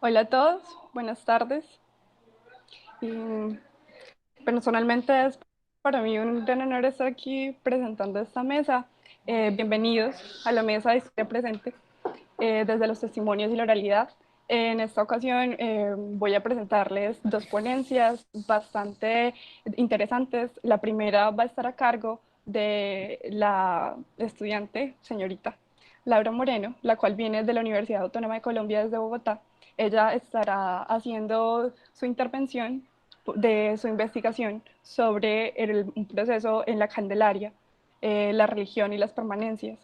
Hola a todos, buenas tardes. Y personalmente es para mí un gran honor estar aquí presentando esta mesa. Bienvenidos a la mesa de Historia Presente desde los testimonios y la oralidad. En esta ocasión voy a presentarles dos ponencias bastante interesantes. La primera va a estar a cargo de la estudiante, señorita Laura Moreno, la cual viene de la Universidad Autónoma de Colombia desde Bogotá. Ella estará haciendo su intervención de su investigación sobre un proceso en la Candelaria, la religión y las permanencias.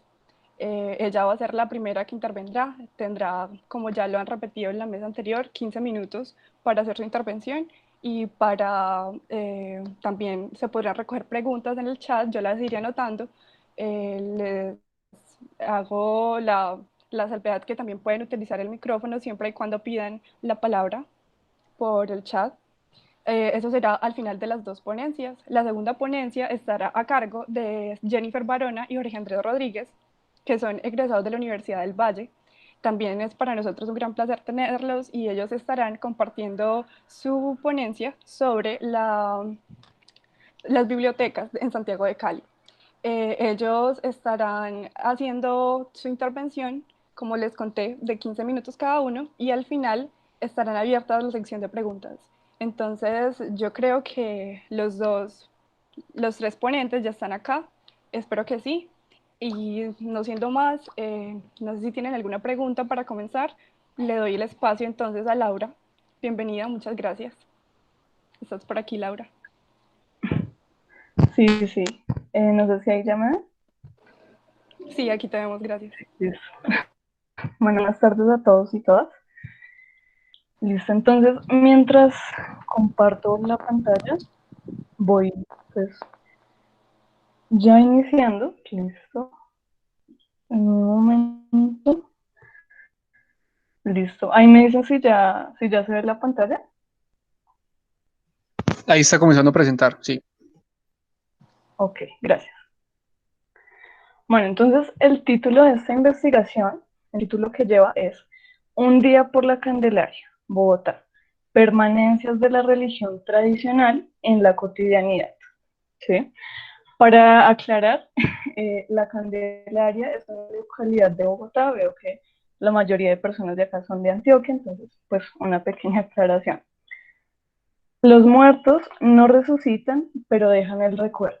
Ella va a ser la primera que intervendrá. Tendrá, como ya lo han repetido en la mesa anterior, 15 minutos para hacer su intervención y para también se podrán recoger preguntas en el chat. Yo las iré anotando. Les hago la salvedad que también pueden utilizar el micrófono siempre y cuando pidan la palabra por el chat. Eso será al final de las dos ponencias. La segunda ponencia estará a cargo de Jennifer Barona y Jorge Andrés Rodríguez, que son egresados de la Universidad del Valle. También es para nosotros un gran placer tenerlos y ellos estarán compartiendo su ponencia sobre las bibliotecas en Santiago de Cali. Ellos estarán haciendo su intervención, como les conté, de 15 minutos cada uno y al final estarán abiertas la sección de preguntas. Entonces, yo creo que los tres ponentes ya están acá. Espero que sí. Y no siendo más, no sé si tienen alguna pregunta para comenzar. Le doy el espacio entonces a Laura. Bienvenida, muchas gracias. Estás por aquí, Laura. Sí, sí. No sé si hay llamada. Sí, aquí te vemos, gracias. Listo. Bueno, buenas tardes a todos y todas. Listo, entonces, mientras comparto la pantalla, voy pues ya iniciando. Listo. En un momento. Listo. Ahí me dicen si ya se ve la pantalla. Ahí está comenzando a presentar, sí. Ok, gracias. Bueno, entonces el título de esta investigación, el título que lleva es Un día por la Candelaria, Bogotá. Permanencias de la religión tradicional en la cotidianidad. ¿Sí? Para aclarar, la Candelaria es una localidad de Bogotá. Veo que la mayoría de personas de acá son de Antioquia, entonces pues una pequeña aclaración. Los muertos no resucitan, pero dejan el recuerdo.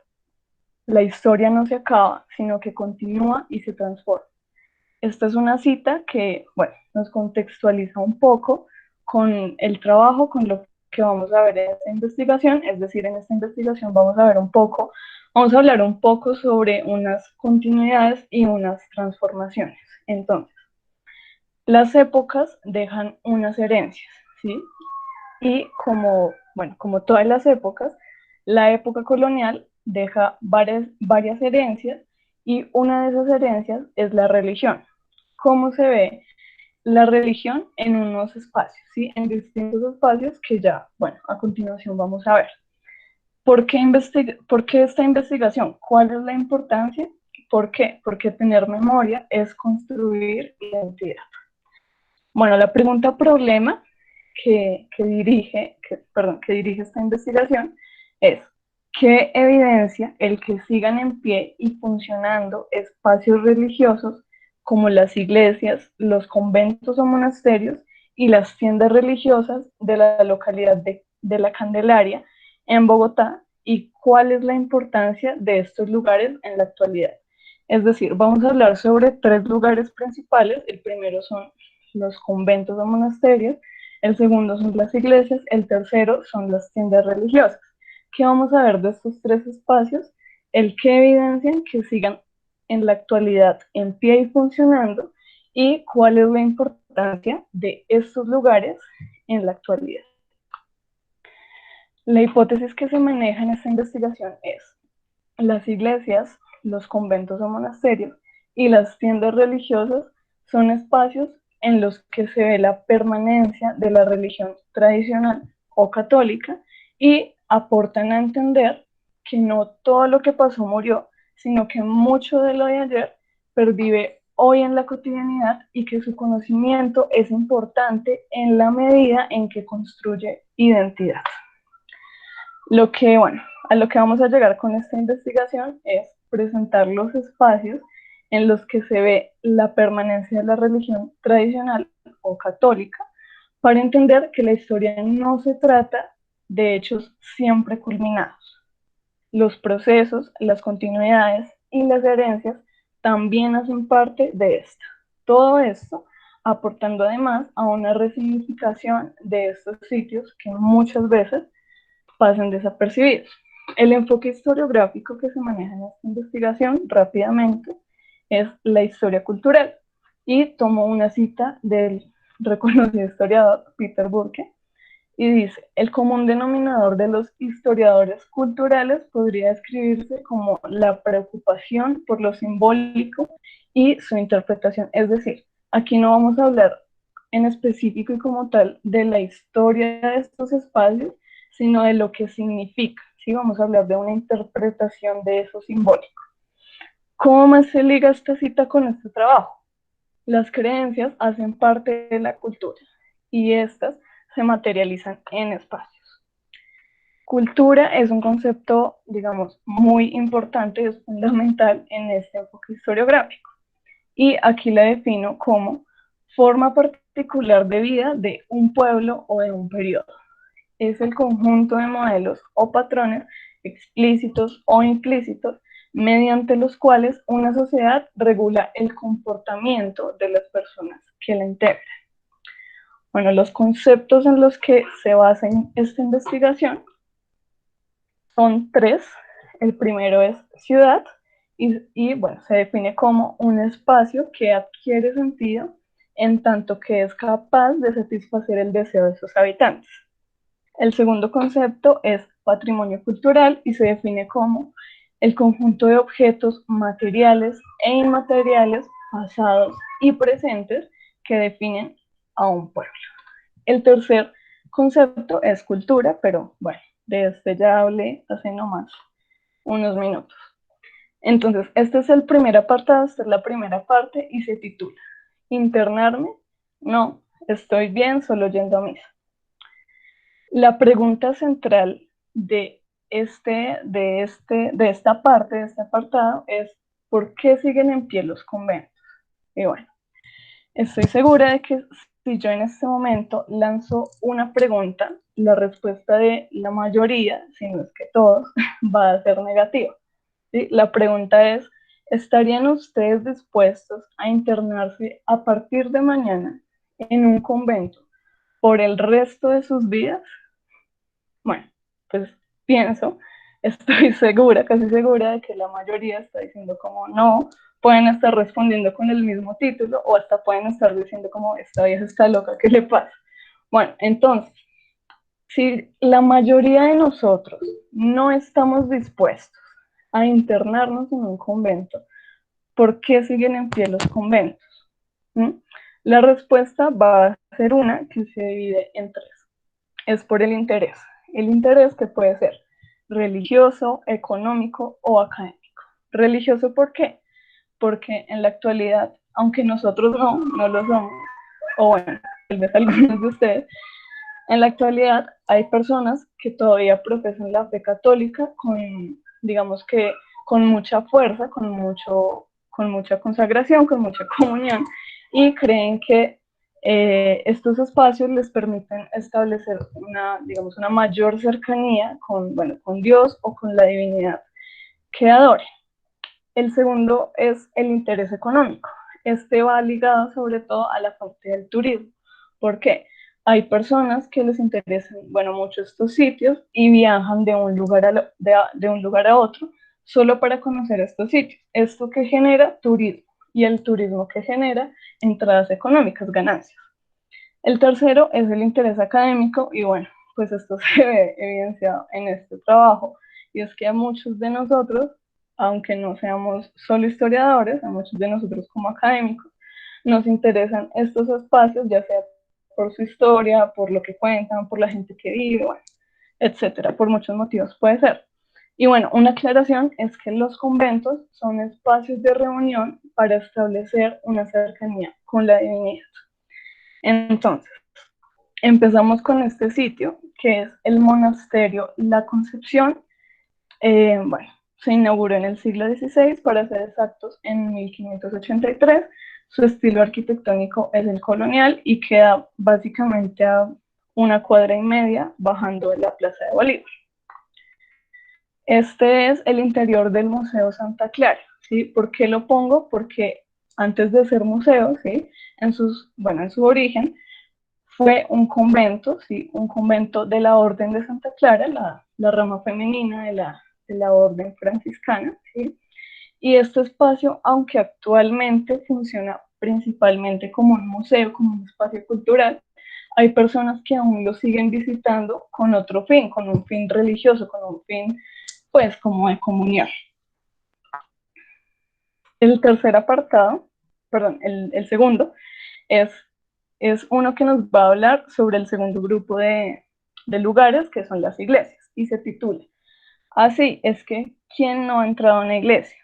La historia no se acaba, sino que continúa y se transforma. Esta es una cita que, bueno, nos contextualiza un poco con el trabajo, con lo que vamos a ver en esta investigación. Es decir, en esta investigación vamos a hablar un poco sobre unas continuidades y unas transformaciones. Entonces, las épocas dejan unas herencias, ¿sí? Y como todas las épocas, la época colonial deja varias herencias y una de esas herencias es la religión. ¿Cómo se ve la religión en unos espacios, ¿sí? En distintos espacios que ya, bueno, a continuación vamos a ver? ¿Por qué esta investigación? ¿Cuál es la importancia? ¿Por qué? Porque tener memoria es construir identidad. Bueno, la pregunta problema que dirige esta investigación es: ¿qué evidencia el que sigan en pie y funcionando espacios religiosos como las iglesias, los conventos o monasterios y las tiendas religiosas de la localidad de La Candelaria en Bogotá, y cuál es la importancia de estos lugares en la actualidad? Es decir, vamos a hablar sobre tres lugares principales. El primero son los conventos o monasterios, el segundo son las iglesias, el tercero son las tiendas religiosas. ¿Qué vamos a ver de estos tres espacios? El que evidencian que sigan en la actualidad en pie y funcionando, y cuál es la importancia de estos lugares en la actualidad. La hipótesis que se maneja en esta investigación es: las iglesias, los conventos o monasterios y las tiendas religiosas son espacios en los que se ve la permanencia de la religión tradicional o católica, y aportan a entender que no todo lo que pasó murió, sino que mucho de lo de ayer pervive hoy en la cotidianidad y que su conocimiento es importante en la medida en que construye identidad. A lo que vamos a llegar con esta investigación es presentar los espacios en los que se ve la permanencia de la religión tradicional o católica, para entender que la historia no se trata de hechos siempre culminados. Los procesos, las continuidades y las herencias también hacen parte de esta. Todo esto aportando además a una resignificación de estos sitios que muchas veces pasan desapercibidos. El enfoque historiográfico que se maneja en esta investigación rápidamente es la historia cultural, y tomo una cita del reconocido historiador Peter Burke, y dice: el común denominador de los historiadores culturales podría describirse como la preocupación por lo simbólico y su interpretación. Es decir, aquí no vamos a hablar en específico y como tal de la historia de estos espacios, sino de lo que significa, ¿sí? Vamos a hablar de una interpretación de eso simbólico. ¿Cómo más se liga esta cita con este trabajo? Las creencias hacen parte de la cultura y estas se materializan en espacios. Cultura es un concepto, digamos, muy importante, es fundamental en este enfoque historiográfico. Y aquí la defino como forma particular de vida de un pueblo o de un periodo. Es el conjunto de modelos o patrones explícitos o implícitos mediante los cuales una sociedad regula el comportamiento de las personas que la integran. Bueno, los conceptos en los que se basa esta investigación son tres. El primero es ciudad y bueno, se define como un espacio que adquiere sentido en tanto que es capaz de satisfacer el deseo de sus habitantes. El segundo concepto es patrimonio cultural y se define como el conjunto de objetos materiales e inmateriales, pasados y presentes, que definen a un pueblo. El tercer concepto es cultura, pero bueno, de este ya hablé hace nomás unos minutos. Entonces, este es el primer apartado, esta es la primera parte y se titula ¿Internarme? No, estoy bien solo yendo a misa. La pregunta central de esta parte, de este apartado, es ¿por qué siguen en pie los conventos? Y bueno, estoy segura de que si yo en este momento lanzo una pregunta, la respuesta de la mayoría, si no es que todos, va a ser negativa. ¿Sí? La pregunta es: ¿estarían ustedes dispuestos a internarse a partir de mañana en un convento por el resto de sus vidas? Bueno, pues pienso, estoy segura, casi segura de que la mayoría está diciendo como no. Pueden estar respondiendo con el mismo título o hasta pueden estar diciendo como esta vieja está loca, ¿qué le pasa? Bueno, entonces, si la mayoría de nosotros no estamos dispuestos a internarnos en un convento, ¿por qué siguen en pie los conventos? ¿Mm? La respuesta va a ser una que se divide en tres. Es por el interés. El interés que puede ser religioso, económico o académico. Religioso, ¿por qué? Porque en la actualidad, aunque nosotros no lo somos, o bueno, tal vez algunos de ustedes, en la actualidad hay personas que todavía profesan la fe católica con, digamos que, con mucha fuerza, con mucha consagración, con mucha comunión, y creen que estos espacios les permiten establecer digamos, una mayor cercanía con Dios o con la divinidad que adoren. El segundo es el interés económico. Este va ligado sobre todo a la parte del turismo. ¿Por qué? Hay personas que les interesan, mucho estos sitios y viajan de un lugar a otro solo para conocer estos sitios. Esto que genera turismo, y el turismo que genera entradas económicas, ganancias. El tercero es el interés académico y bueno, pues esto se ve evidenciado en este trabajo, y es que a muchos de nosotros, aunque no seamos solo historiadores, a muchos de nosotros como académicos, nos interesan estos espacios, ya sea por su historia, por lo que cuentan, por la gente que vive, bueno, etcétera, por muchos motivos puede ser. Y bueno, una aclaración es que los conventos son espacios de reunión para establecer una cercanía con la divinidad. Entonces, empezamos con este sitio, que es el monasterio La Concepción. Bueno, se inauguró en el siglo XVI, para ser exactos, en 1583. Su estilo arquitectónico es el colonial y queda básicamente a 1,5 cuadras bajando de la Plaza de Bolívar. Este es el interior del Museo Santa Clara, ¿sí? ¿Por qué lo pongo? Porque antes de ser museo, ¿sí? En su origen, fue un convento, ¿sí? Un convento de la Orden de Santa Clara, la rama femenina de la Orden franciscana, ¿sí? Y este espacio, aunque actualmente funciona principalmente como un museo, como un espacio cultural, hay personas que aún lo siguen visitando con otro fin, con un fin religioso, con un fin, pues, como de comunión. El tercer apartado, perdón, el segundo, es uno que nos va a hablar sobre el segundo grupo de lugares, que son las iglesias, y se titula así, es que, ¿quién no ha entrado a una iglesia?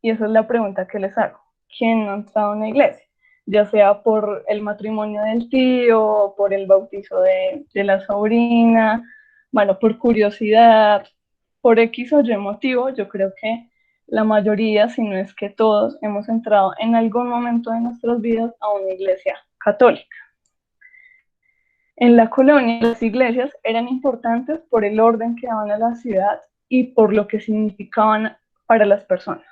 Y esa es la pregunta que les hago. ¿Quién no ha entrado a una iglesia? Ya sea por el matrimonio del tío, por el bautizo de la sobrina, bueno, por curiosidad, por X o Y motivo, yo creo que la mayoría, si no es que todos, hemos entrado en algún momento de nuestras vidas a una iglesia católica. En la colonia, las iglesias eran importantes por el orden que daban a la ciudad y por lo que significaban para las personas.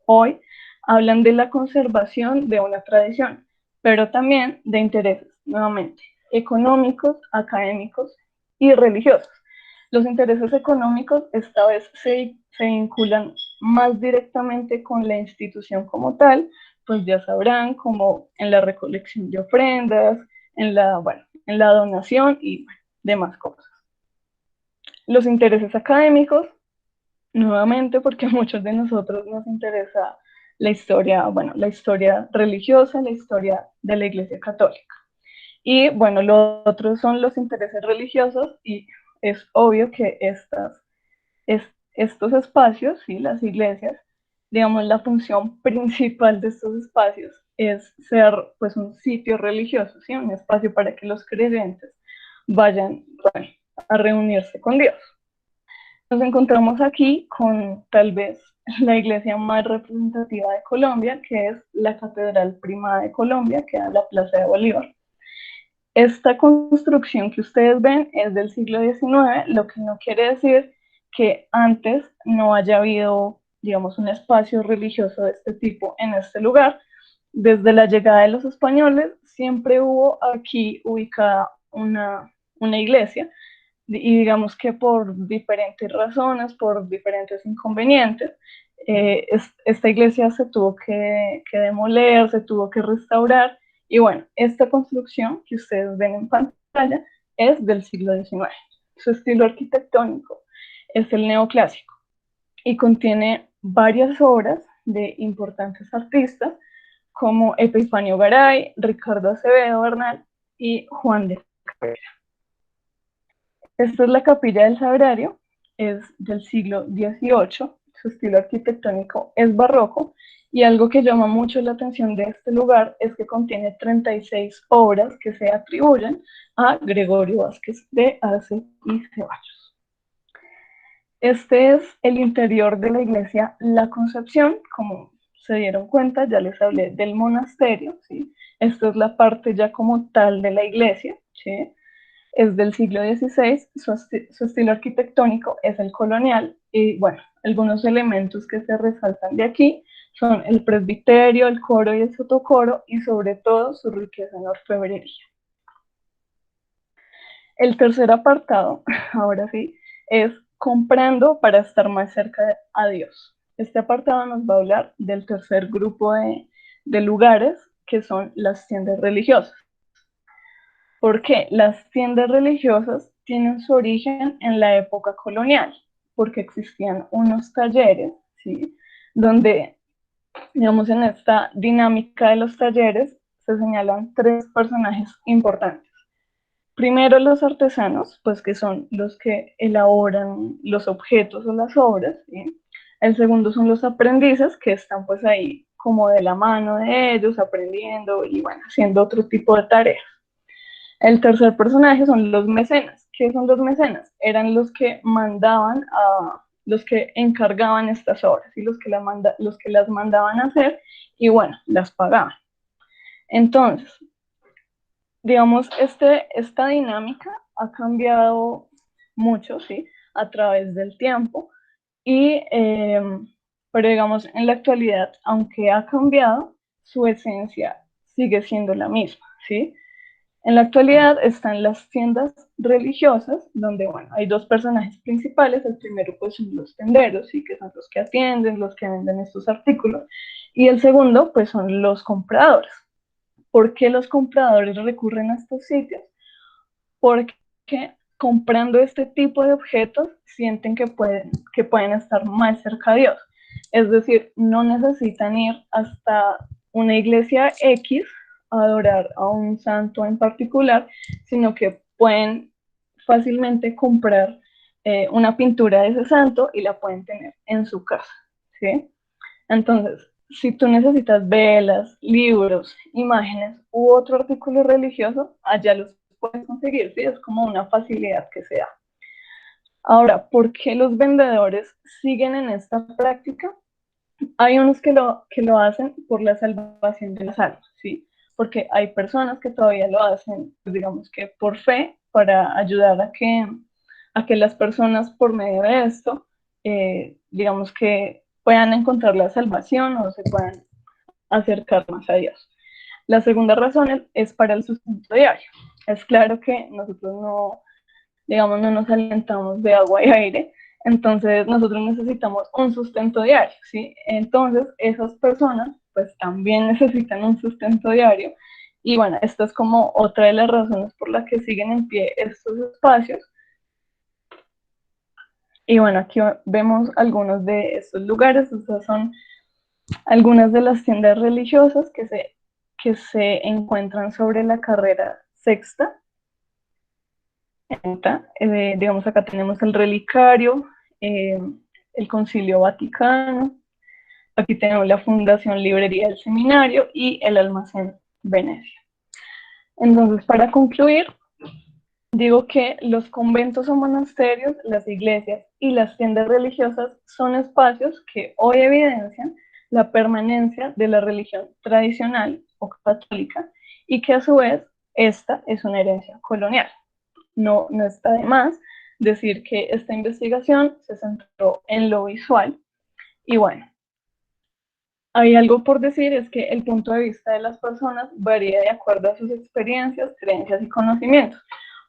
Hoy hablan de la conservación de una tradición, pero también de intereses, nuevamente, económicos, académicos y religiosos. Los intereses económicos esta vez se vinculan más directamente con la institución como tal, pues ya sabrán, como en la recolección de ofrendas, en la donación y demás cosas. Los intereses académicos, nuevamente porque a muchos de nosotros nos interesa la historia religiosa, la historia de la Iglesia Católica. Y bueno, los otros son los intereses religiosos y es obvio que estos espacios, ¿sí? Las iglesias, digamos, la función principal de estos espacios es ser pues un sitio religioso, ¿sí? Un espacio para que los creyentes vayan, bueno, a reunirse con Dios. Nos encontramos aquí con tal vez la iglesia más representativa de Colombia, que es la Catedral Primada de Colombia, que da en la Plaza de Bolívar. Esta construcción que ustedes ven es del siglo XIX, lo que no quiere decir que antes no haya habido, digamos, un espacio religioso de este tipo en este lugar. Desde la llegada de los españoles siempre hubo aquí ubicada una iglesia, y digamos que por diferentes razones, por diferentes inconvenientes, esta iglesia se tuvo que demoler, se tuvo que restaurar, y bueno, esta construcción que ustedes ven en pantalla es del siglo XIX. Su estilo arquitectónico es el neoclásico y contiene varias obras de importantes artistas como Epifanio Garay, Ricardo Acevedo Bernal y Juan de Cabrera. Esta es la capilla del Sagrario, es del siglo XVIII, su estilo arquitectónico es barroco, y algo que llama mucho la atención de este lugar es que contiene 36 obras que se atribuyen a Gregorio Vázquez de Arce y Ceballos. Este es el interior de la iglesia La Concepción. Como se dieron cuenta, ya les hablé del monasterio, ¿sí? Esta es la parte ya como tal de la iglesia, ¿sí? Es del siglo XVI, su estilo arquitectónico es el colonial, y bueno, algunos elementos que se resaltan de aquí son el presbiterio, el coro y el sotocoro, y sobre todo su riqueza en orfebrería. El tercer apartado, ahora sí, es comprando para estar más cerca a Dios. Este apartado nos va a hablar del tercer grupo de lugares, que son las tiendas religiosas. ¿Por qué? Las tiendas religiosas tienen su origen en la época colonial, porque existían unos talleres, ¿sí? Donde, digamos, en esta dinámica de los talleres se señalan tres personajes importantes. primero los artesanos, pues que son los que elaboran los objetos o las obras, ¿sí? El segundo son los aprendices, que están pues ahí como de la mano de ellos, aprendiendo y bueno, haciendo otro tipo de tareas. El tercer personaje son los mecenas. ¿Qué son los mecenas? Eran los que mandaban a los que encargaban estas obras y los que las mandaban a hacer y bueno, las pagaban. Entonces, digamos, esta dinámica ha cambiado mucho, ¿sí? A través del tiempo y, pero digamos, en la actualidad, aunque ha cambiado, su esencia sigue siendo la misma, ¿sí? En la actualidad están las tiendas religiosas, donde, bueno, hay dos personajes principales. El primero, pues, son los tenderos, ¿sí? Que son los que atienden, los que venden estos artículos. Y el segundo, pues, son los compradores. ¿Por qué los compradores recurren a estos sitios? Porque comprando este tipo de objetos sienten que pueden estar más cerca de Dios. Es decir, no necesitan ir hasta una iglesia X a adorar a un santo en particular, sino que pueden fácilmente comprar una pintura de ese santo y la pueden tener en su casa, ¿sí? Entonces, si tú necesitas velas, libros, imágenes u otro artículo religioso, allá los puedes conseguir, ¿sí? Es como una facilidad que se da. Ahora, ¿por qué los vendedores siguen en esta práctica? Hay unos que lo hacen por la salvación de las almas, ¿sí? Porque hay personas que todavía lo hacen, pues digamos que por fe, para ayudar a que las personas por medio de esto, digamos que puedan encontrar la salvación o se puedan acercar más a Dios. La segunda razón es para el sustento diario. Es claro que nosotros no, digamos, no nos alimentamos de agua y aire, entonces nosotros necesitamos un sustento diario, ¿sí? Entonces esas personas pues también necesitan un sustento diario y bueno, esta es como otra de las razones por las que siguen en pie estos espacios. Y bueno, aquí vemos algunos de estos lugares. Estas son algunas de las tiendas religiosas que se encuentran sobre la carrera sexta. Digamos, acá tenemos el relicario, el Concilio Vaticano, aquí tenemos la Fundación Librería del Seminario y el Almacén Venecia. Entonces, para concluir, digo que los conventos o monasterios, las iglesias y las tiendas religiosas son espacios que hoy evidencian la permanencia de la religión tradicional o católica y que a su vez esta es una herencia colonial. No está de más decir que esta investigación se centró en lo visual y bueno, hay algo por decir, es que el punto de vista de las personas varía de acuerdo a sus experiencias, creencias y conocimientos.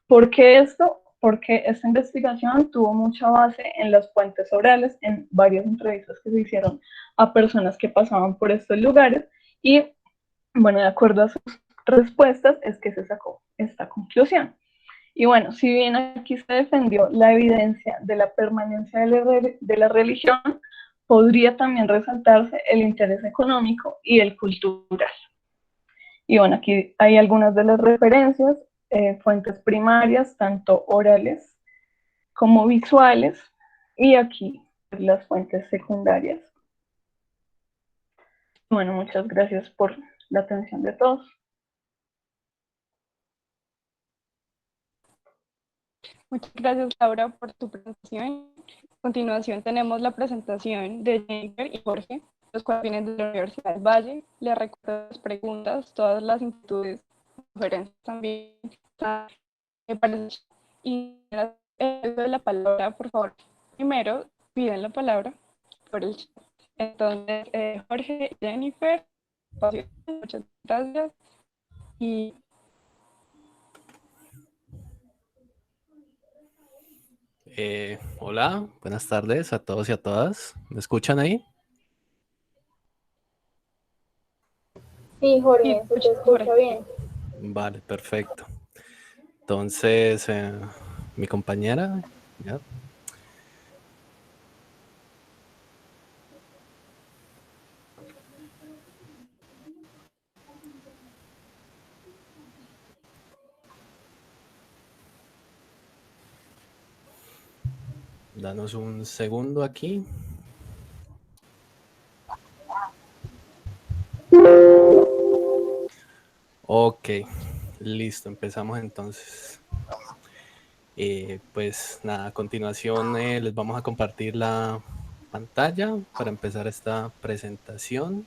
¿Por qué esto? Porque esta investigación tuvo mucha base en las fuentes orales, en varias entrevistas que se hicieron a personas que pasaban por estos lugares y bueno, de acuerdo a sus respuestas es que se sacó esta conclusión. Y bueno, si bien aquí se defendió la evidencia de la permanencia de la religión, podría también resaltarse el interés económico y el cultural. Y bueno, aquí hay algunas de las referencias, fuentes primarias, tanto orales como visuales, y aquí las fuentes secundarias. Bueno, muchas gracias por la atención de todos. Muchas gracias, Laura, por tu presentación. A continuación tenemos la presentación de Jennifer y Jorge, los cuales vienen de la Universidad del Valle. Les recuerdo las preguntas, todas las inquietudes, sugerencias también. Y de la palabra, por favor. Primero, piden la palabra por el chat. Entonces, Jorge y Jennifer, muchas gracias. Y Hola, buenas tardes a todos y a todas. ¿Me escuchan ahí? Sí, sí, Jorge, se te escucha Jorge. bien. Vale, perfecto. Entonces, mi compañera, ¿ya? Danos un segundo aquí. Ok, listo, empezamos entonces. Pues nada, a continuación les vamos a compartir la pantalla para empezar esta presentación.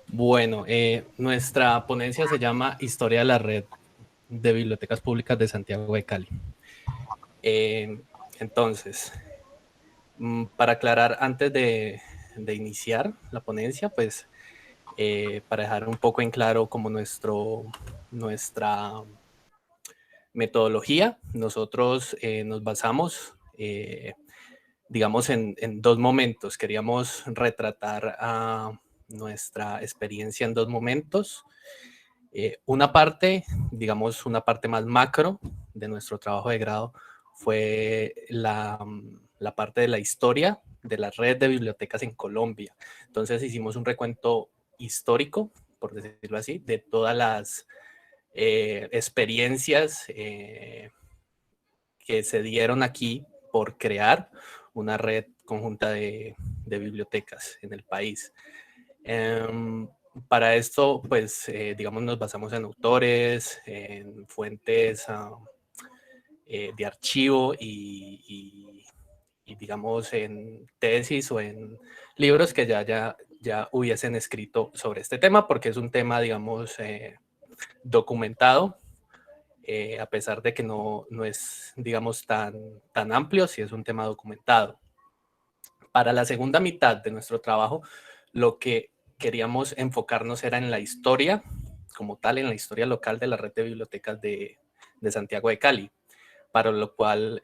Bueno, nuestra ponencia se llama Historia de la Red de Bibliotecas Públicas de Santiago de Cali. Entonces, para aclarar antes de iniciar la ponencia, pues para dejar un poco en claro como nuestra metodología, nosotros nos basamos, digamos, en dos momentos. Queríamos retratar a nuestra experiencia en dos momentos. Una parte, digamos, una parte más macro de nuestro trabajo de grado fue la parte de la historia de la red de bibliotecas en Colombia. Entonces hicimos un recuento histórico, por decirlo así, de todas las experiencias que se dieron aquí por crear una red conjunta de bibliotecas en el país. Para esto, pues, digamos, nos basamos en autores, en fuentes de archivo y, digamos, en tesis o en libros que ya hubiesen escrito sobre este tema, porque es un tema, digamos, documentado, a pesar de que no es, digamos, tan amplio, sí es un tema documentado. Para la segunda mitad de nuestro trabajo, lo que queríamos enfocarnos era en la historia, como tal, en la historia local de la red de bibliotecas de Santiago de Cali, para lo cual,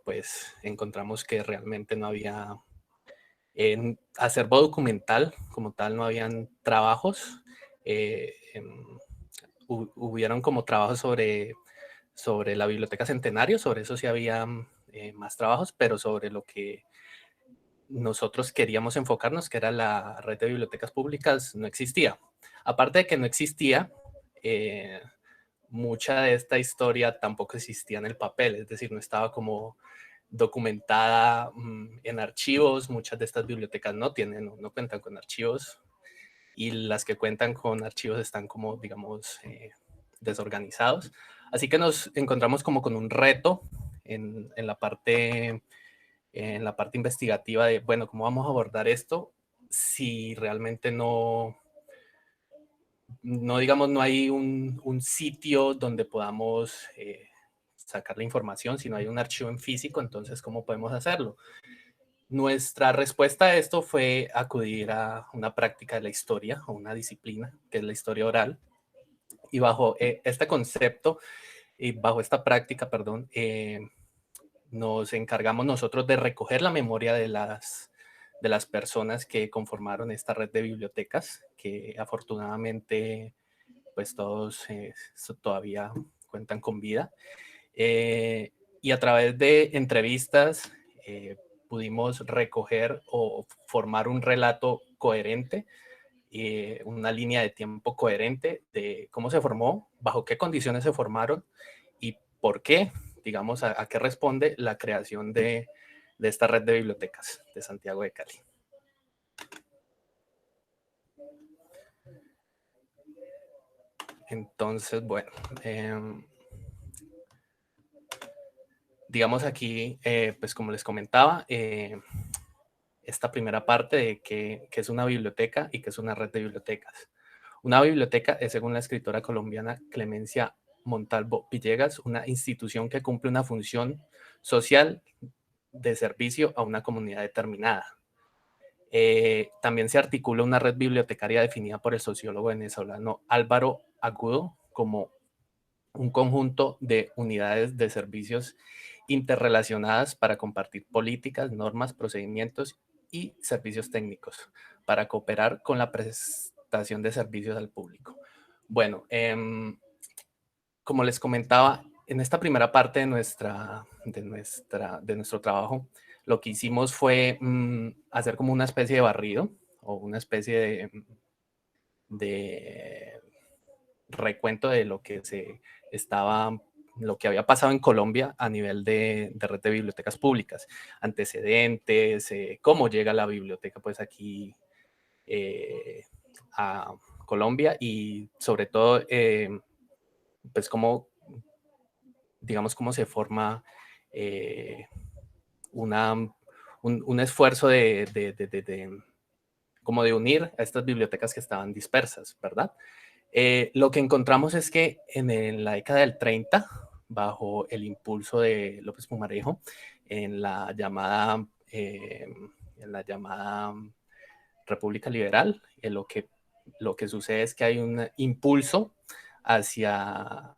pues, encontramos que realmente no había en acervo documental, como tal, no habían trabajos. Hubieron como trabajos sobre la Biblioteca Centenario, sobre eso sí había más trabajos, pero sobre lo que nosotros queríamos enfocarnos, que era la red de bibliotecas públicas, no existía. Aparte de que no existía, mucha de esta historia tampoco existía en el papel, es decir, no estaba como documentada en archivos. Muchas de estas bibliotecas no cuentan con archivos, y las que cuentan con archivos están como, digamos, desorganizados. Así que nos encontramos como con un reto en la parte investigativa de, bueno, ¿cómo vamos a abordar esto si realmente digamos, no hay un sitio donde podamos sacar la información, si no hay un archivo en físico? Entonces, ¿cómo podemos hacerlo? Nuestra respuesta a esto fue acudir a una práctica de la historia, o una disciplina, que es la historia oral, y bajo este concepto, y bajo esta práctica, perdón, nos encargamos nosotros de recoger la memoria de las personas que conformaron esta red de bibliotecas, que afortunadamente, pues todos todavía cuentan con vida. Y a través de entrevistas pudimos recoger o formar un relato coherente, una línea de tiempo coherente de cómo se formó, bajo qué condiciones se formaron y por qué, digamos, a qué responde la creación de esta red de bibliotecas de Santiago de Cali. Entonces, bueno, digamos aquí, pues como les comentaba, esta primera parte de qué es una biblioteca y qué es una red de bibliotecas. Una biblioteca es, según la escritora colombiana Clemencia Montalvo Villegas, una institución que cumple una función social de servicio a una comunidad determinada. También se articula una red bibliotecaria definida por el sociólogo venezolano Álvaro Agudo como un conjunto de unidades de servicios interrelacionadas para compartir políticas, normas, procedimientos y servicios técnicos para cooperar con la prestación de servicios al público. Bueno, como les comentaba, en esta primera parte de nuestro trabajo, lo que hicimos fue hacer como una especie de barrido o una especie de recuento de lo que lo que había pasado en Colombia a nivel de red de bibliotecas públicas, antecedentes, cómo llega la biblioteca pues aquí a Colombia y sobre todo pues cómo, digamos, cómo se forma un esfuerzo como de unir a estas bibliotecas que estaban dispersas, ¿verdad? Lo que encontramos es que en la década del 30, bajo el impulso de López Pumarejo, en la llamada República Liberal, lo que sucede es que hay un impulso hacia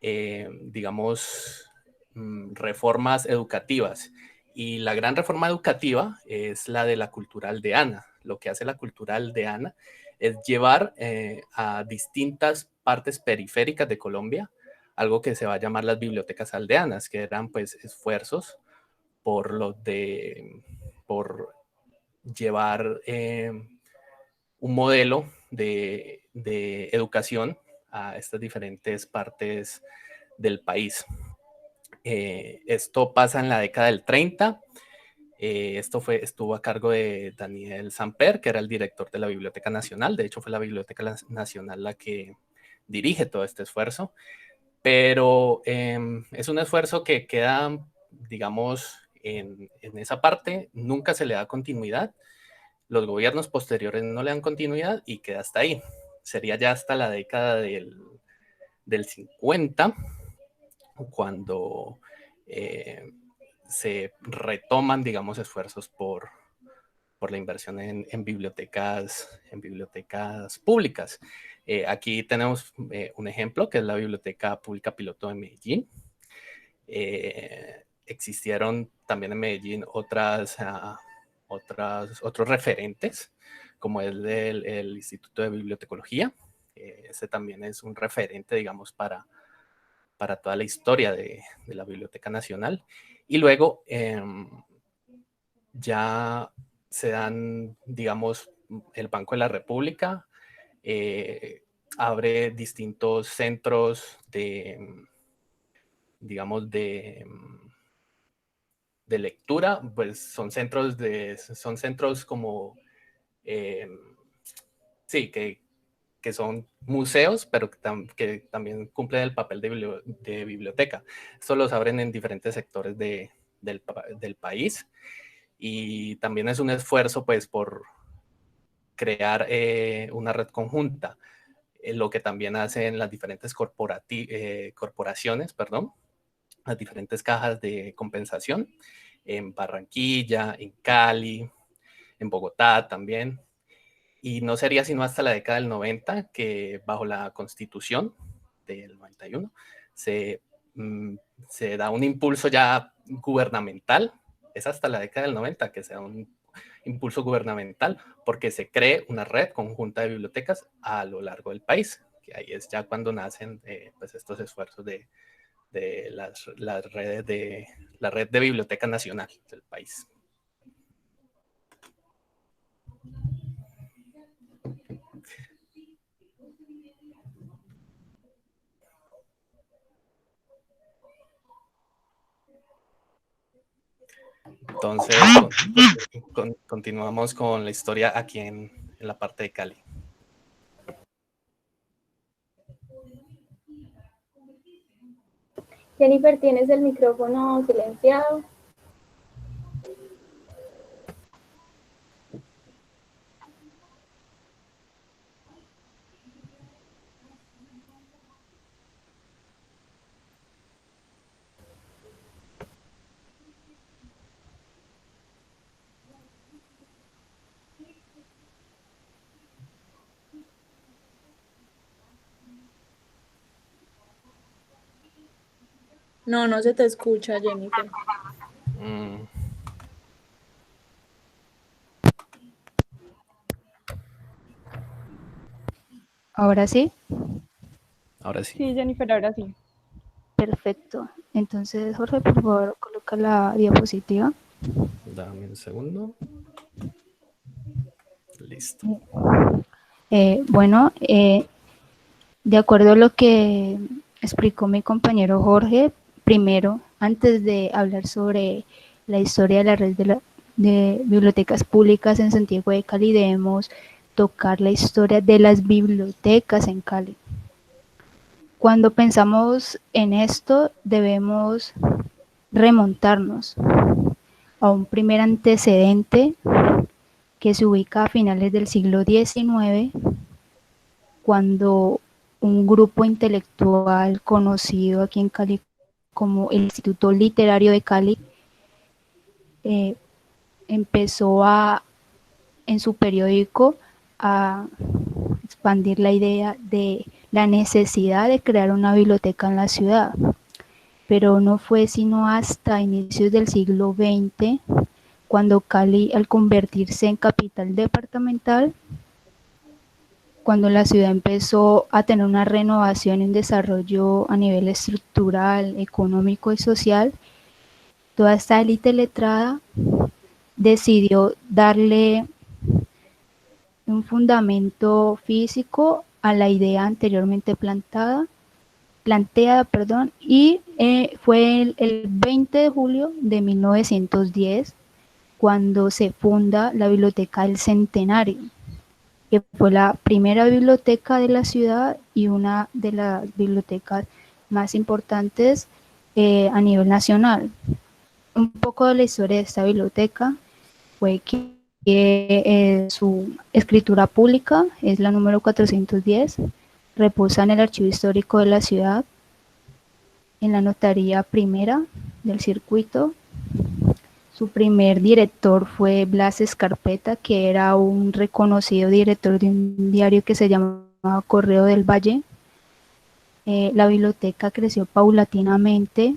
digamos, reformas educativas. Y la gran reforma educativa es la de la cultura aldeana. Lo que hace la cultura aldeana es llevar a distintas partes periféricas de Colombia algo que se va a llamar las bibliotecas aldeanas, que eran pues esfuerzos por llevar un modelo de educación a estas diferentes partes del país. Esto pasa en la década del 30. Estuvo a cargo de Daniel Samper, que era el director de la Biblioteca Nacional. De hecho, fue la Biblioteca Nacional la que dirige todo este esfuerzo. Pero es un esfuerzo que queda, digamos, en esa parte. Nunca se le da continuidad. Los gobiernos posteriores no le dan continuidad y queda hasta ahí. Sería ya hasta la década del 50, cuando se retoman, digamos, esfuerzos por la inversión en bibliotecas públicas. Aquí tenemos un ejemplo, que es la Biblioteca Pública Piloto de Medellín. Existieron también en Medellín otros referentes, como el Instituto de Bibliotecología. Ese también es un referente, digamos, para toda la historia de la Biblioteca Nacional. Y luego ya se dan, digamos, el Banco de la República abre distintos centros digamos, de lectura, pues son centros como, sí, que son museos, pero que también cumplen el papel de biblioteca. Estos los abren en diferentes sectores del país y también es un esfuerzo pues por crear una red conjunta, lo que también hacen las diferentes corporaciones, las diferentes cajas de compensación en Barranquilla, en Cali, en Bogotá también. Y no sería sino hasta la década del 90 que bajo la Constitución del 91 se da un impulso ya gubernamental. Es hasta la década del 90 que se da un impulso gubernamental porque se cree una red conjunta de bibliotecas a lo largo del país, que ahí es ya cuando nacen pues estos esfuerzos de la red de Biblioteca Nacional del país. Entonces, continuamos con la historia aquí en la parte de Cali. Jennifer, tienes el micrófono silenciado. No, no se te escucha, Jennifer. Mm, Ahora sí, ahora sí. Sí, Jennifer, ahora sí. perfecto. Entonces, Jorge, por favor, coloca la diapositiva. Dame un segundo. Listo. Bueno, de acuerdo a lo que explicó mi compañero Jorge, primero, antes de hablar sobre la historia de la red de bibliotecas públicas en Santiago de Cali, debemos tocar la historia de las bibliotecas en Cali. Cuando pensamos en esto, debemos remontarnos a un primer antecedente que se ubica a finales del siglo XIX, cuando un grupo intelectual conocido aquí en Cali como el Instituto Literario de Cali eh, empezó en su periódico a expandir la idea de la necesidad de crear una biblioteca en la ciudad. Pero no fue sino hasta inicios del siglo XX, cuando Cali, al convertirse en capital departamental, cuando la ciudad empezó a tener una renovación y un desarrollo a nivel estructural, económico y social, toda esta élite letrada decidió darle un fundamento físico a la idea anteriormente planteada, y fue el 20 de julio de 1910 cuando se funda la Biblioteca del Centenario, que fue la primera biblioteca de la ciudad y una de las bibliotecas más importantes a nivel nacional. Un poco de la historia de esta biblioteca fue que su escritura pública es la número 410, reposa en el Archivo Histórico de la ciudad, en la Notaría Primera del circuito. Su primer director fue Blas Escarpeta, que era un reconocido director de un diario que se llamaba Correo del Valle. La biblioteca creció paulatinamente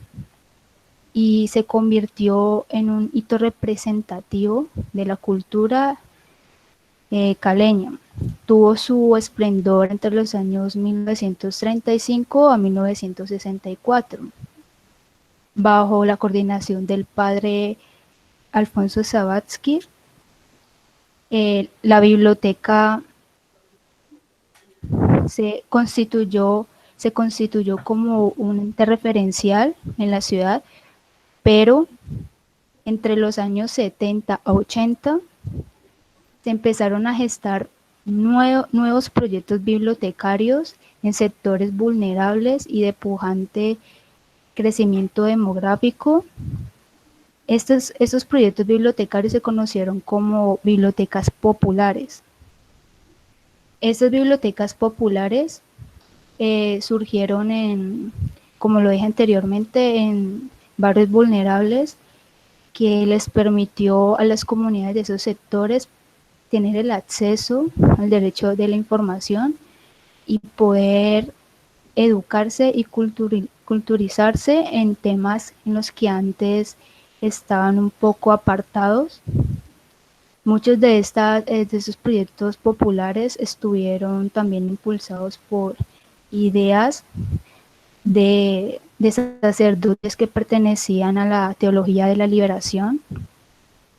y se convirtió en un hito representativo de la cultura caleña. Tuvo su esplendor entre los años 1935 a 1964, bajo la coordinación del padre Alfonso Sabatsky. La biblioteca se constituyó como un ente referencial en la ciudad, pero entre los años 70 a 80 se empezaron a gestar nuevos proyectos bibliotecarios en sectores vulnerables y de pujante crecimiento demográfico. Estos proyectos bibliotecarios se conocieron como bibliotecas populares. Estas bibliotecas populares surgieron como lo dije anteriormente, en barrios vulnerables, que les permitió a las comunidades de esos sectores tener el acceso al derecho de la información y poder educarse y culturizarse en temas en los que antes estaban un poco apartados. Muchos de esos proyectos populares estuvieron también impulsados por ideas de sacerdotes que pertenecían a la teología de la liberación,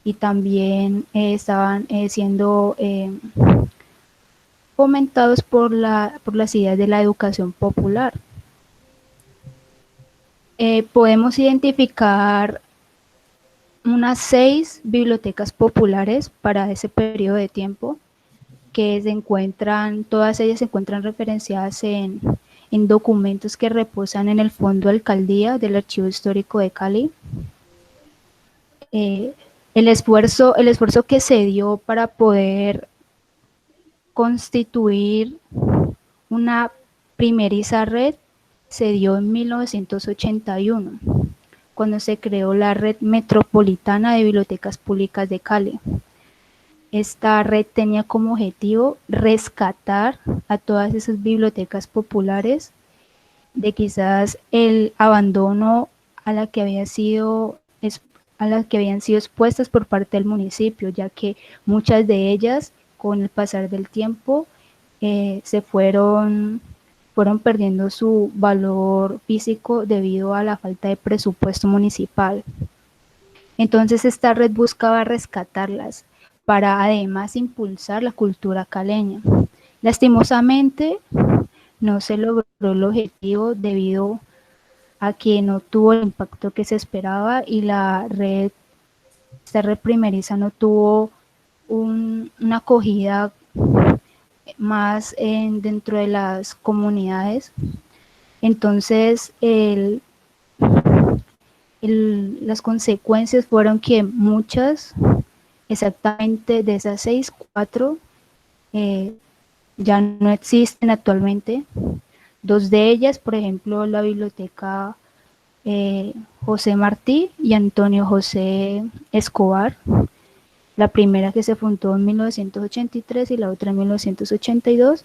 y también estaban siendo fomentados por las ideas de la educación popular. Podemos identificar unas 6 bibliotecas populares para ese periodo de tiempo, que todas ellas se encuentran referenciadas en documentos que reposan en el Fondo Alcaldía del Archivo Histórico de Cali. El esfuerzo que se dio para poder constituir una primeriza red se dio en 1981, cuando se creó la Red Metropolitana de Bibliotecas Públicas de Cali. Esta red tenía como objetivo rescatar a todas esas bibliotecas populares de quizás el abandono a la que a las que habían sido expuestas por parte del municipio, ya que muchas de ellas, con el pasar del tiempo, fueron perdiendo su valor físico debido a la falta de presupuesto municipal. Entonces esta red buscaba rescatarlas para además impulsar la cultura caleña. Lastimosamente no se logró el objetivo debido a que no tuvo el impacto que se esperaba y esta red primeriza no tuvo una acogida más dentro de las comunidades. Entonces las consecuencias fueron que muchas, exactamente de esas 6, 4 ya no existen actualmente. 2 de ellas, por ejemplo, la biblioteca José Martí y Antonio José Escobar. La primera que se fundó en 1983 y la otra en 1982.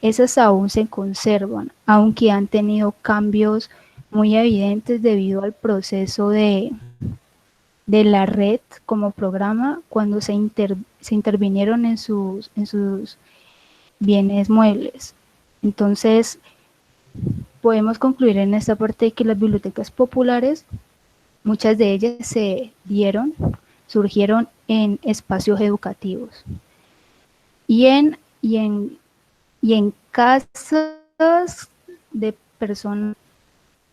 Esas aún se conservan, aunque han tenido cambios muy evidentes debido al proceso de la red como programa cuando se intervinieron en sus bienes muebles. Entonces, podemos concluir en esta parte que las bibliotecas populares, muchas de ellas surgieron en espacios educativos y en casas de personas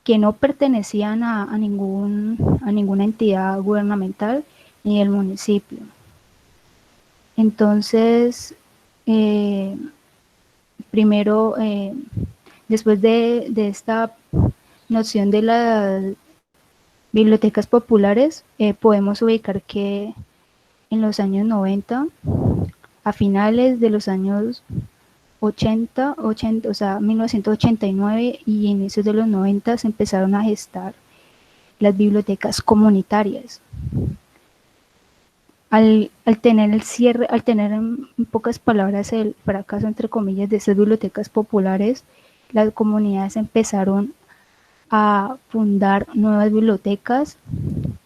que no pertenecían a ninguna entidad gubernamental ni del municipio. Entonces, primero, después de esta noción de las bibliotecas populares, podemos ubicar que en los años 90, a finales de los años 80, o sea, 1989 y inicios de los 90 se empezaron a gestar las bibliotecas comunitarias. Al tener el cierre, al tener en pocas palabras el fracaso, entre comillas, de esas bibliotecas populares, las comunidades empezaron a fundar nuevas bibliotecas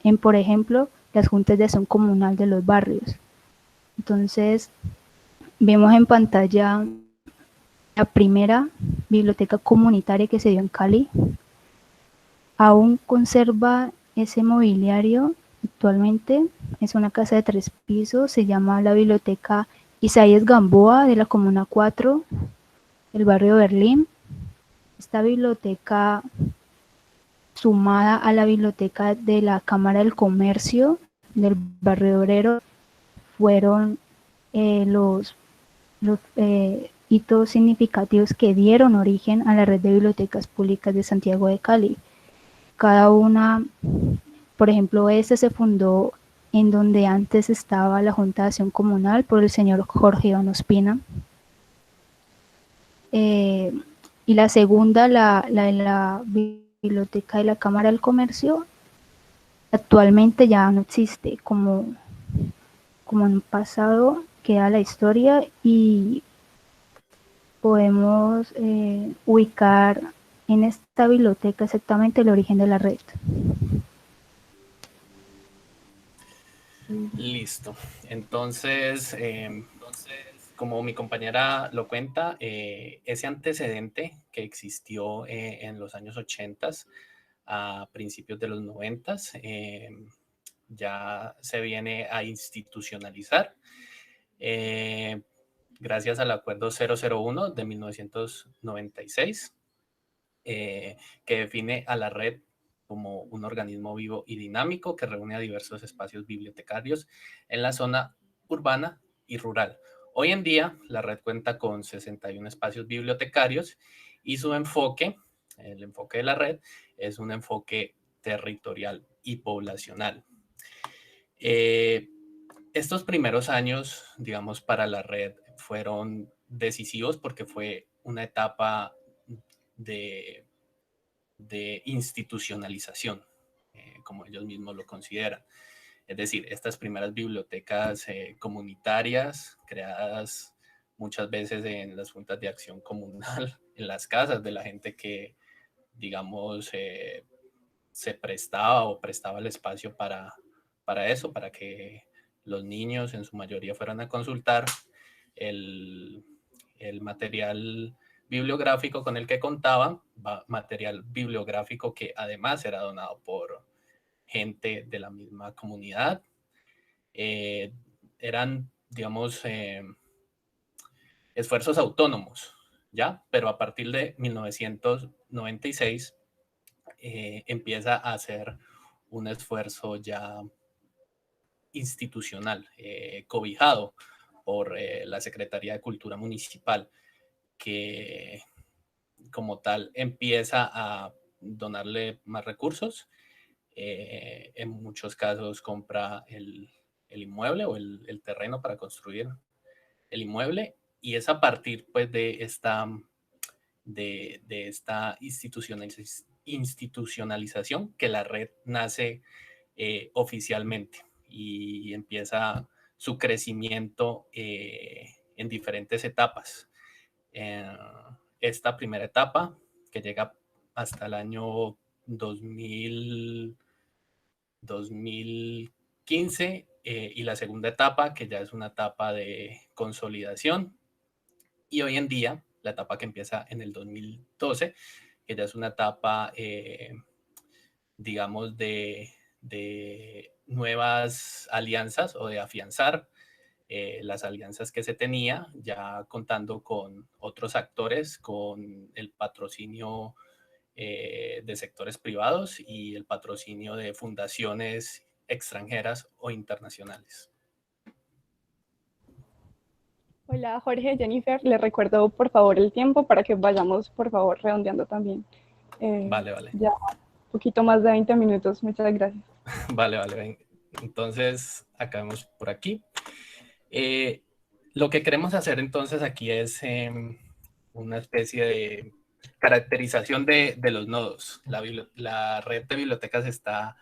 en, por ejemplo, las juntas de acción comunal de los barrios. Entonces, vemos en pantalla la primera biblioteca comunitaria que se dio en Cali. Aún conserva ese mobiliario actualmente. Es una casa de 3 pisos, se llama la Biblioteca Isaías Gamboa de la Comuna 4, del barrio Berlín. Esta biblioteca, sumada a la biblioteca de la Cámara del Comercio del barrio obrero, fueron los hitos significativos que dieron origen a la red de bibliotecas públicas de Santiago de Cali. Cada una, por ejemplo, esta se fundó en donde antes estaba la Junta de Acción Comunal por el señor Jorge Iván Ospina. Y la segunda, la de la Biblioteca de la Cámara del Comercio, actualmente ya no existe, como en un pasado queda la historia y podemos ubicar en esta biblioteca exactamente el origen de la red. Listo. Entonces, como mi compañera lo cuenta, ese antecedente que existió en los años 80 a principios de los 90 ya se viene a institucionalizar gracias al Acuerdo 001 de 1996, que define a la red como un organismo vivo y dinámico que reúne a diversos espacios bibliotecarios en la zona urbana y rural. Hoy en día, la red cuenta con 61 espacios bibliotecarios y su enfoque, el enfoque de la red, es un enfoque territorial y poblacional. Estos primeros años, digamos, para la red fueron decisivos porque fue una etapa de institucionalización, como ellos mismos lo consideran. Es decir, estas primeras bibliotecas comunitarias creadas muchas veces en las juntas de acción comunal, en las casas de la gente que, digamos, se prestaba o prestaba el espacio para eso, para que los niños en su mayoría fueran a consultar el material bibliográfico con el que contaban, material bibliográfico que además era donado por gente de la misma comunidad. Eran, digamos, esfuerzos autónomos, ¿ya? Pero a partir de 1996 empieza a hacer un esfuerzo ya institucional, cobijado por la Secretaría de Cultura Municipal, que como tal empieza a donarle más recursos. En muchos casos compra el inmueble o el terreno para construir el inmueble, y es a partir pues de esta institucionalización que la red nace oficialmente y empieza su crecimiento en diferentes etapas. Esta primera etapa, que llega hasta el año 2015, y la segunda etapa, que ya es una etapa de consolidación, y hoy en día, la etapa que empieza en el 2012, que ya es una etapa, digamos, de nuevas alianzas o de afianzar las alianzas que se tenía, ya contando con otros actores, con el patrocinio de sectores privados y el patrocinio de fundaciones extranjeras o internacionales. Hola Jorge, Jennifer, les recuerdo por favor el tiempo para que vayamos por favor redondeando también. Vale. Ya un poquito más de 20 minutos, muchas gracias. Vale. Entonces, acabamos por aquí. Lo que queremos hacer entonces aquí es una especie de caracterización de los nodos. La red de bibliotecas está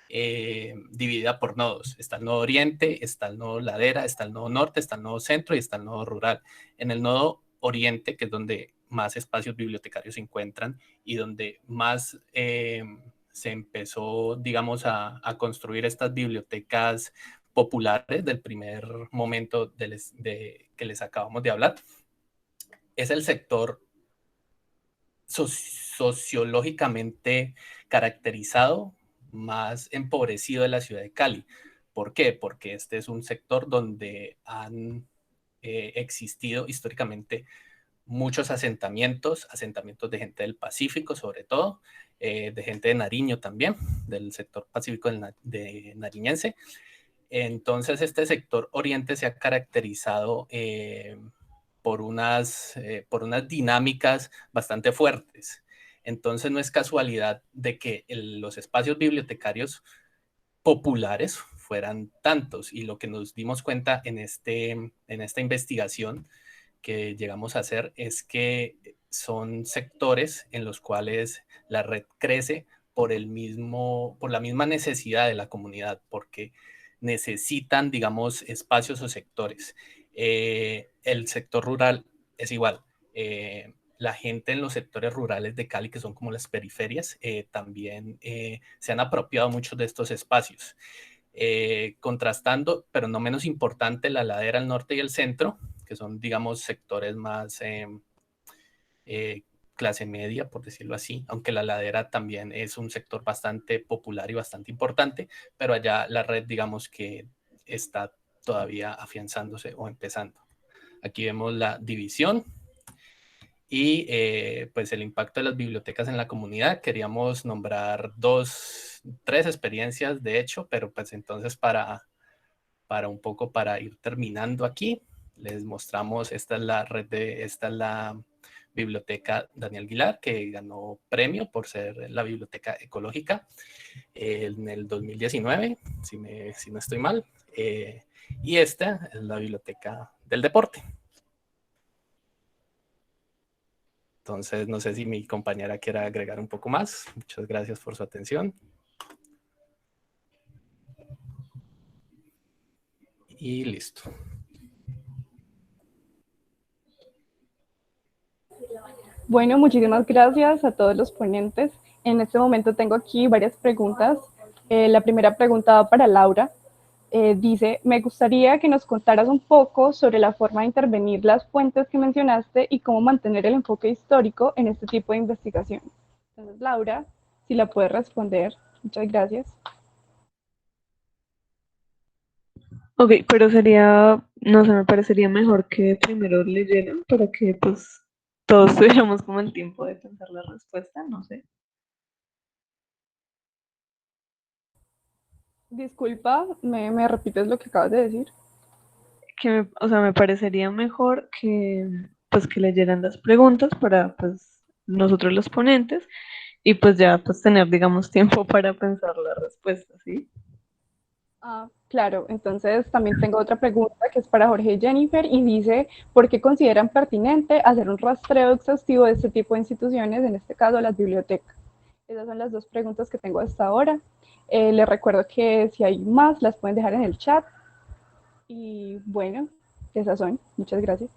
dividida por nodos. Está el nodo oriente, está el nodo ladera, está el nodo norte, está el nodo centro y está el nodo rural. En el nodo oriente, que es donde más espacios bibliotecarios se encuentran y donde más se empezó, digamos, a construir estas bibliotecas populares del primer momento que les acabamos de hablar, es el sector sociológicamente caracterizado más empobrecido de la ciudad de Cali. ¿Por qué? Porque este es un sector donde han existido históricamente muchos asentamientos de gente del Pacífico sobre todo, de gente de Nariño también, del sector pacífico de nariñense. Entonces este sector oriente se ha caracterizado por unas dinámicas bastante fuertes. Entonces no es casualidad de que los espacios bibliotecarios populares fueran tantos, y lo que nos dimos cuenta en esta investigación que llegamos a hacer es que son sectores en los cuales la red crece por la misma necesidad de la comunidad, porque necesitan, digamos, espacios o sectores. El sector rural es igual. La gente en los sectores rurales de Cali, que son como las periferias, también se han apropiado mucho de estos espacios. Contrastando, pero no menos importante, la ladera al norte y el centro, que son, digamos, sectores más clase media, por decirlo así, aunque la ladera también es un sector bastante popular y bastante importante, pero allá la red, digamos, que está todavía afianzándose o empezando. Aquí vemos la división y pues el impacto de las bibliotecas en la comunidad. Queríamos nombrar tres experiencias, de hecho, pero pues entonces para un poco para ir terminando aquí, les mostramos, esta es la biblioteca Daniel Guilar, que ganó premio por ser la biblioteca ecológica en el 2019, si no estoy mal. Y esta es la biblioteca del deporte. Entonces, no sé si mi compañera quiera agregar un poco más. Muchas gracias por su atención. Y listo. Bueno, muchísimas gracias a todos los ponentes. En este momento tengo aquí varias preguntas. La primera pregunta va para Laura. Dice, me gustaría que nos contaras un poco sobre la forma de intervenir las fuentes que mencionaste y cómo mantener el enfoque histórico en este tipo de investigación. Entonces, Laura, si la puedes responder. Muchas gracias. Ok, pero sería, no sé, me parecería mejor que primero leyeran para que pues todos tuviéramos como el tiempo de pensar la respuesta, no sé. Disculpa, ¿me repites lo que acabas de decir? O sea, me parecería mejor que pues que leyeran las preguntas para pues nosotros los ponentes y pues ya pues tener digamos tiempo para pensar la respuesta, ¿sí? Ah, claro, entonces también tengo otra pregunta que es para Jorge y Jennifer y dice, ¿por qué consideran pertinente hacer un rastreo exhaustivo de este tipo de instituciones, en este caso las bibliotecas? Esas son las dos preguntas que tengo hasta ahora. Les recuerdo que si hay más las pueden dejar en el chat y bueno, esas son. Muchas gracias.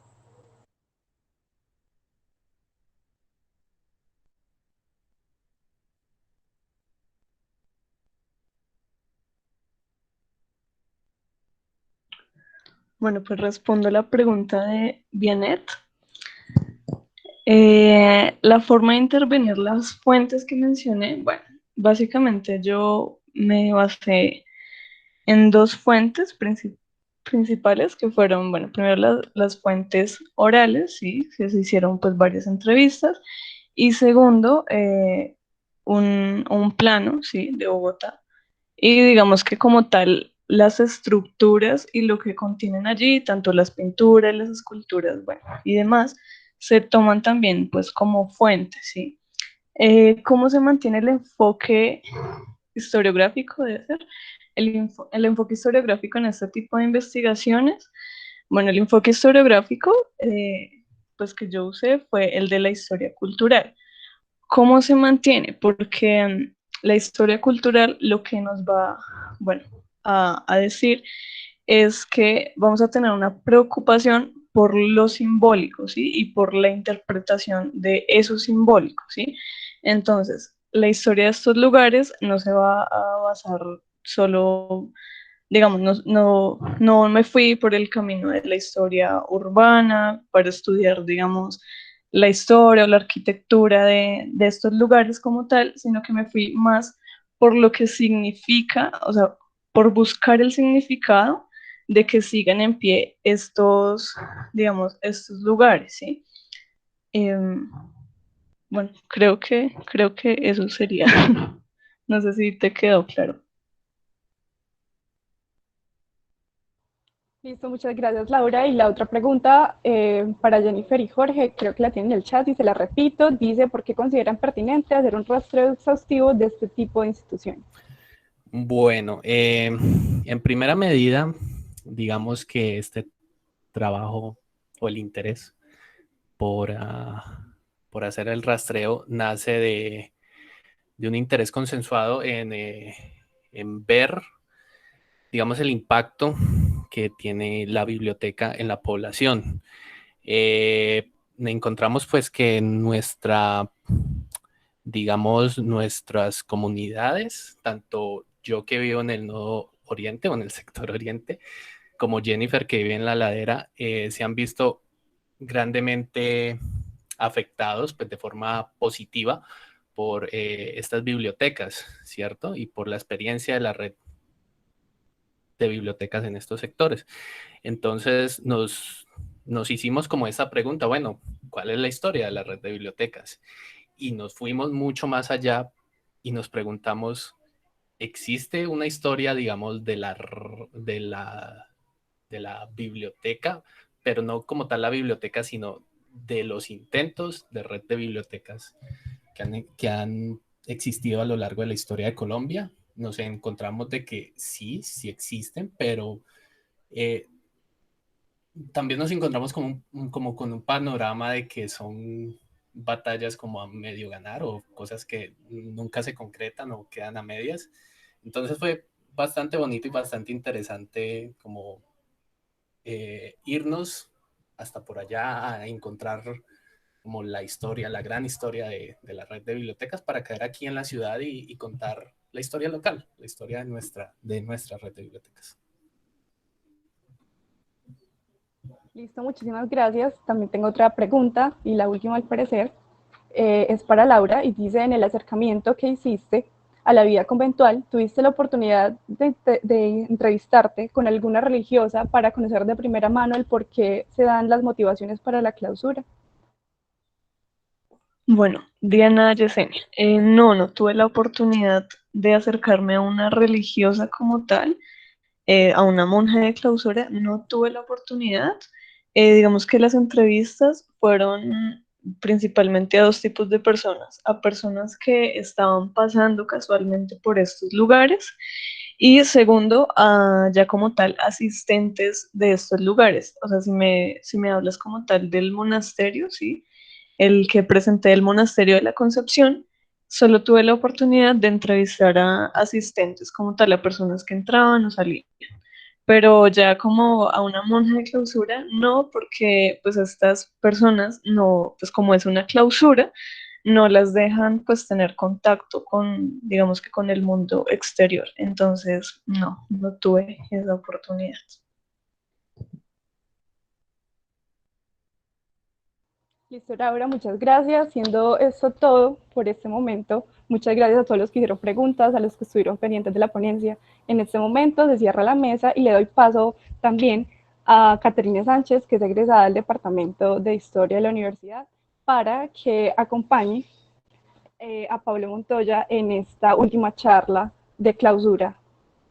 Bueno, pues respondo la pregunta de Bianet. La forma de intervenir las fuentes que mencioné, bueno, básicamente yo me basé en dos fuentes principales que fueron, bueno, primero las fuentes orales, sí, que se hicieron pues varias entrevistas, y segundo, un plano, sí, de Bogotá. Y digamos que como tal, las estructuras y lo que contienen allí, tanto las pinturas, las esculturas, bueno, y demás, se toman también pues como fuentes, ¿sí? ¿Cómo se mantiene el enfoque historiográfico, debe ser? El enfoque historiográfico en este tipo de investigaciones. Bueno, el enfoque historiográfico, pues que yo usé fue el de la historia cultural. ¿Cómo se mantiene? Porque la historia cultural lo que nos va, bueno, a decir es que vamos a tener una preocupación por lo simbólico, ¿sí? Y por la interpretación de eso simbólico, ¿sí? Entonces, la historia de estos lugares no se va a basar solo, digamos, no me fui por el camino de la historia urbana para estudiar, digamos, la historia o la arquitectura de estos lugares como tal, sino que me fui más por lo que significa, o sea, por buscar el significado de que sigan en pie estos, digamos, estos lugares, ¿sí? Bueno, creo que eso sería. No sé si te quedó claro. Listo, muchas gracias Laura. Y la otra pregunta para Jennifer y Jorge, creo que la tienen en el chat y se la repito, dice, ¿por qué consideran pertinente hacer un rastreo exhaustivo de este tipo de instituciones? Bueno, en primera medida, digamos que este trabajo o el interés por, por hacer el rastreo nace de un interés consensuado en ver, digamos, el impacto que tiene la biblioteca en la población. Encontramos pues que digamos, nuestras comunidades, tanto yo que vivo en el Nodo Oriente o en el sector Oriente, como Jennifer que vive en la ladera, se han visto grandemente afectados pues, de forma positiva por estas bibliotecas, ¿cierto? Y por la experiencia de la red de bibliotecas en estos sectores. Entonces nos hicimos como esa pregunta, bueno, ¿cuál es la historia de la red de bibliotecas? Y nos fuimos mucho más allá y nos preguntamos, ¿existe una historia, digamos, de la biblioteca, pero no como tal la biblioteca, sino de los intentos de red de bibliotecas que han existido a lo largo de la historia de Colombia? Nos encontramos de que sí, sí existen, pero eh, también nos encontramos como con un panorama de que son batallas como a medio ganar o cosas que nunca se concretan o quedan a medias. Entonces fue bastante bonito y bastante interesante como irnos hasta por allá a encontrar como la historia, la gran historia de la red de bibliotecas para quedar aquí en la ciudad y contar la historia local, la historia de nuestra red de bibliotecas. Listo, muchísimas gracias. También tengo otra pregunta y la última al parecer. Es para Laura y dice: en el acercamiento que hiciste a la vida conventual, ¿tuviste la oportunidad de entrevistarte con alguna religiosa para conocer de primera mano el por qué se dan las motivaciones para la clausura? Bueno, Diana Yesenia, no tuve la oportunidad de acercarme a una religiosa como tal, a una monja de clausura, no tuve la oportunidad. Digamos que las entrevistas fueron principalmente a dos tipos de personas: a personas que estaban pasando casualmente por estos lugares, y segundo, a ya como tal asistentes de estos lugares. O sea, si me hablas como tal del monasterio, sí, el que presenté el monasterio de la Concepción, solo tuve la oportunidad de entrevistar a asistentes como tal, a personas que entraban o salían. Pero ya como a una monja de clausura, no, porque pues estas personas no, pues como es una clausura, no las dejan pues tener contacto con, digamos que con el mundo exterior. Entonces, no tuve esa oportunidad. Listo, Laura, muchas gracias. Siendo esto todo por este momento, muchas gracias a todos los que hicieron preguntas, a los que estuvieron pendientes de la ponencia. En este momento se cierra la mesa y le doy paso también a Caterina Sánchez, que es egresada del Departamento de Historia de la Universidad, para que acompañe a Pablo Montoya en esta última charla de clausura